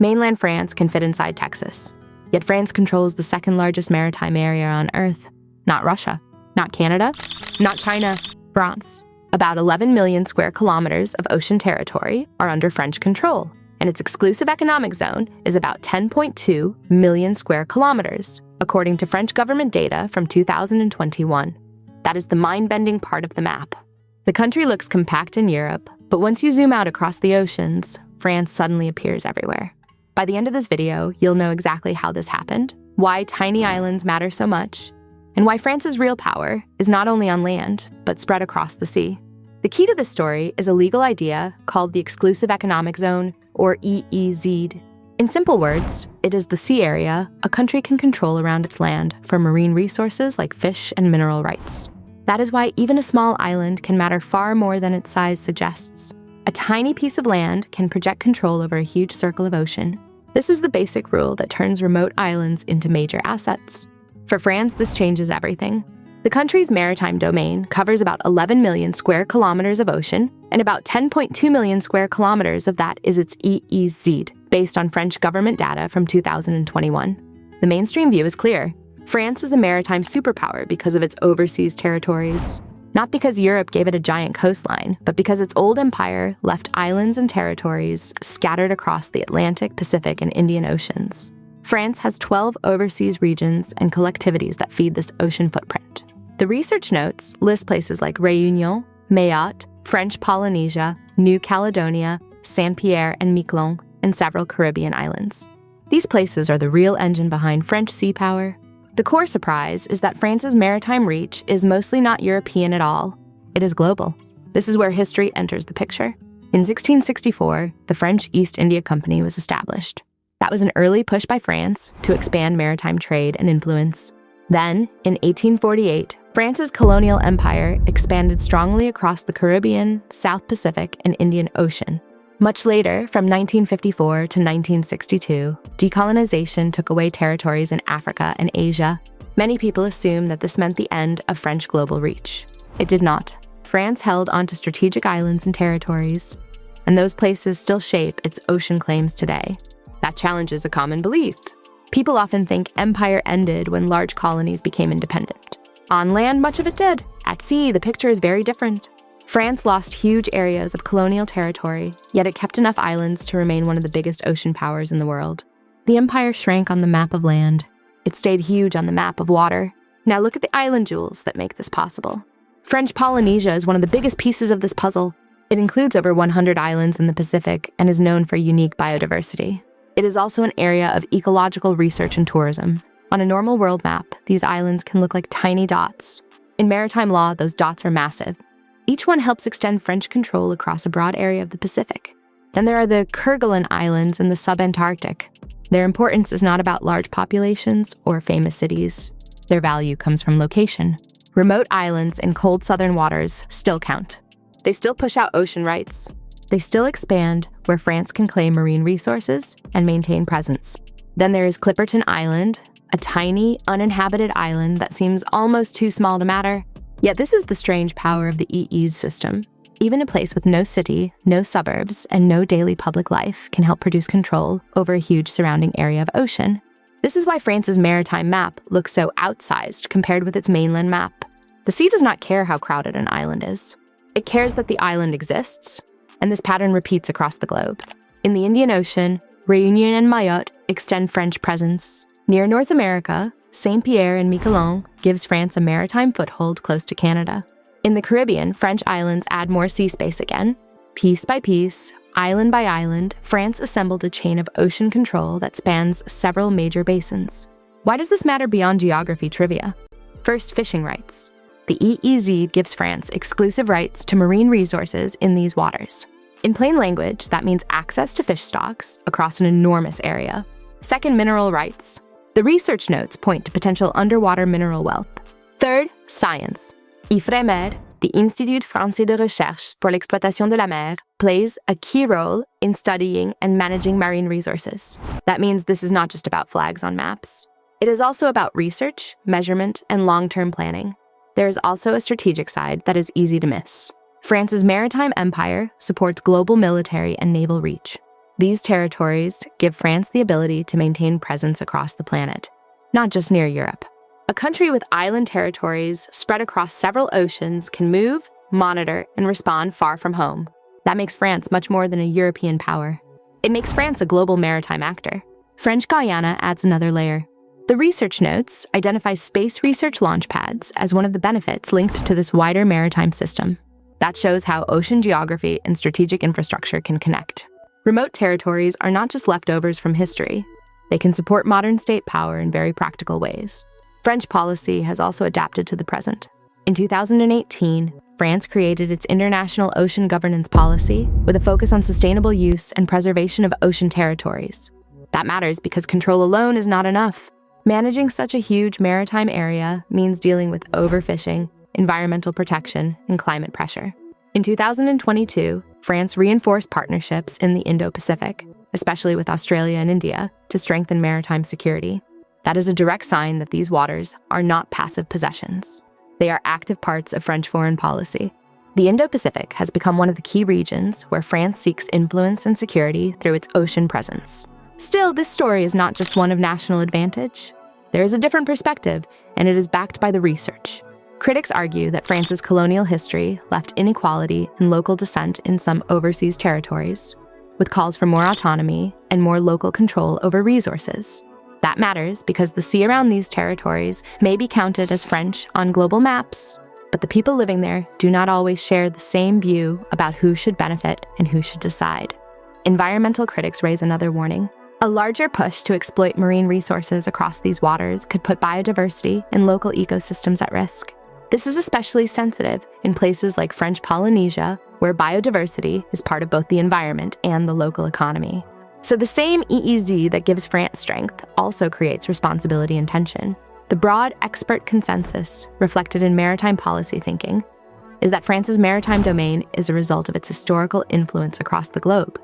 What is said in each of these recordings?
Mainland France can fit inside Texas. Yet France controls the second largest maritime area on Earth. Not Russia, not Canada, not China, France. About 11 million square kilometers of ocean territory are under French control, and its exclusive economic zone is about 10.2 million square kilometers, according to French government data from 2021. That is the mind-bending part of the map. The country looks compact in Europe, but once you zoom out across the oceans, France suddenly appears everywhere. By the end of this video, you'll know exactly how this happened, why tiny islands matter so much, and why France's real power is not only on land, but spread across the sea. The key to this story is a legal idea called the Exclusive Economic Zone, or EEZ. In simple words, it is the sea area a country can control around its land for marine resources like fish and mineral rights. That is why even a small island can matter far more than its size suggests. A tiny piece of land can project control over a huge circle of ocean. This is the basic rule that turns remote islands into major assets. For France, this changes everything. The country's maritime domain covers about 11 million square kilometers of ocean, and about 10.2 million square kilometers of that is its EEZ, based on French government data from 2021. The mainstream view is clear. France is a maritime superpower because of its overseas territories. Not because Europe gave it a giant coastline, but because its old empire left islands and territories scattered across the Atlantic, Pacific, and Indian Oceans. France has 12 overseas regions and collectivities that feed this ocean footprint. The research notes list places like Réunion, Mayotte, French Polynesia, New Caledonia, Saint-Pierre and Miquelon, and several Caribbean islands. These places are the real engine behind French sea power. The core surprise is that France's maritime reach is mostly not European at all. It is global. This is where history enters the picture. In 1664, the French East India Company was established. That was an early push by France to expand maritime trade and influence. Then, in 1848, France's colonial empire expanded strongly across the Caribbean, South Pacific, and Indian Ocean. Much later, from 1954 to 1962, decolonization took away territories in Africa and Asia. Many people assume that this meant the end of French global reach. It did not. France held onto strategic islands and territories, and those places still shape its ocean claims today. That challenges a common belief. People often think empire ended when large colonies became independent. On land, much of it did. At sea, the picture is very different. France lost huge areas of colonial territory, yet it kept enough islands to remain one of the biggest ocean powers in the world. The empire shrank on the map of land. It stayed huge on the map of water. Now look at the island jewels that make this possible. French Polynesia is one of the biggest pieces of this puzzle. It includes over 100 islands in the Pacific and is known for unique biodiversity. It is also an area of ecological research and tourism. On a normal world map, these islands can look like tiny dots. In maritime law, those dots are massive. Each one helps extend French control across a broad area of the Pacific. Then there are the Kerguelen Islands in the sub-Antarctic. Their importance is not about large populations or famous cities. Their value comes from location. Remote islands in cold southern waters still count. They still push out ocean rights. They still expand where France can claim marine resources and maintain presence. Then there is Clipperton Island, a tiny, uninhabited island that seems almost too small to matter. Yet this is the strange power of the EEZ system. Even a place with no city, no suburbs, and no daily public life can help produce control over a huge surrounding area of ocean. This is why France's maritime map looks so outsized compared with its mainland map. The sea does not care how crowded an island is. It cares that the island exists, and this pattern repeats across the globe. In the Indian Ocean, Réunion and Mayotte extend French presence. Near North America, Saint-Pierre and Miquelon gives France a maritime foothold close to Canada. In the Caribbean, French islands add more sea space again. Piece by piece, island by island, France assembled a chain of ocean control that spans several major basins. Why does this matter beyond geography trivia? First, fishing rights. The EEZ gives France exclusive rights to marine resources in these waters. In plain language, that means access to fish stocks across an enormous area. Second, mineral rights. The research notes point to potential underwater mineral wealth. Third, science. IFREMER, the Institut Français de Recherche pour l'Exploitation de la Mer, plays a key role in studying and managing marine resources. That means this is not just about flags on maps. It is also about research, measurement, and long-term planning. There is also a strategic side that is easy to miss. France's maritime empire supports global military and naval reach. These territories give France the ability to maintain presence across the planet, not just near Europe. A country with island territories spread across several oceans can move, monitor, and respond far from home. That makes France much more than a European power. It makes France a global maritime actor. French Guiana adds another layer. The research notes identify space research launch pads as one of the benefits linked to this wider maritime system. That shows how ocean geography and strategic infrastructure can connect. Remote territories are not just leftovers from history. They can support modern state power in very practical ways. French policy has also adapted to the present. In 2018, France created its International Ocean Governance Policy with a focus on sustainable use and preservation of ocean territories. That matters because control alone is not enough. Managing such a huge maritime area means dealing with overfishing, environmental protection, and climate pressure. In 2022, France reinforced partnerships in the Indo-Pacific, especially with Australia and India, to strengthen maritime security. That is a direct sign that these waters are not passive possessions. They are active parts of French foreign policy. The Indo-Pacific has become one of the key regions where France seeks influence and security through its ocean presence. Still, this story is not just one of national advantage. There is a different perspective, and it is backed by the research. Critics argue that France's colonial history left inequality and local dissent in some overseas territories, with calls for more autonomy and more local control over resources. That matters because the sea around these territories may be counted as French on global maps, but the people living there do not always share the same view about who should benefit and who should decide. Environmental critics raise another warning. A larger push to exploit marine resources across these waters could put biodiversity and local ecosystems at risk. This is especially sensitive in places like French Polynesia, where biodiversity is part of both the environment and the local economy. So the same EEZ that gives France strength also creates responsibility and tension. The broad expert consensus reflected in maritime policy thinking is that France's maritime domain is a result of its historical influence across the globe,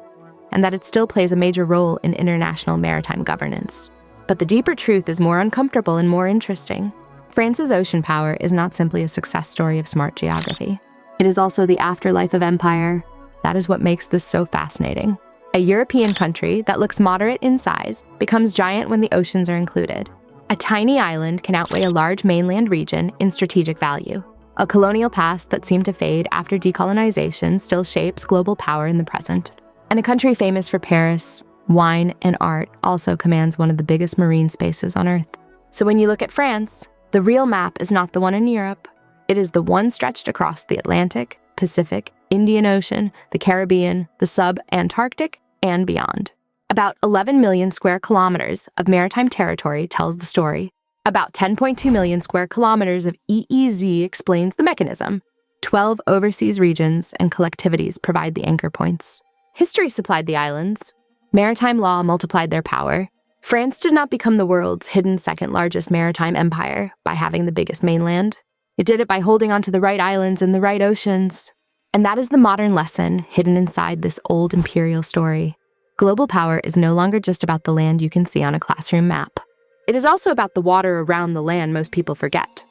and that it still plays a major role in international maritime governance. But the deeper truth is more uncomfortable and more interesting. France's ocean power is not simply a success story of smart geography. It is also the afterlife of empire. That is what makes this so fascinating. A European country that looks moderate in size becomes giant when the oceans are included. A tiny island can outweigh a large mainland region in strategic value. A colonial past that seemed to fade after decolonization still shapes global power in the present. And a country famous for Paris, wine, and art also commands one of the biggest marine spaces on Earth. So when you look at France, the real map is not the one in Europe. It is the one stretched across the Atlantic, Pacific, Indian Ocean, the Caribbean, the sub-Antarctic, and beyond. About 11 million square kilometers of maritime territory tells the story. About 10.2 million square kilometers of EEZ explains the mechanism. 12 overseas regions and collectivities provide the anchor points. History supplied the islands. Maritime law multiplied their power. France did not become the world's hidden second-largest maritime empire by having the biggest mainland. It did it by holding onto the right islands and the right oceans. And that is the modern lesson hidden inside this old imperial story. Global power is no longer just about the land you can see on a classroom map. It is also about the water around the land most people forget.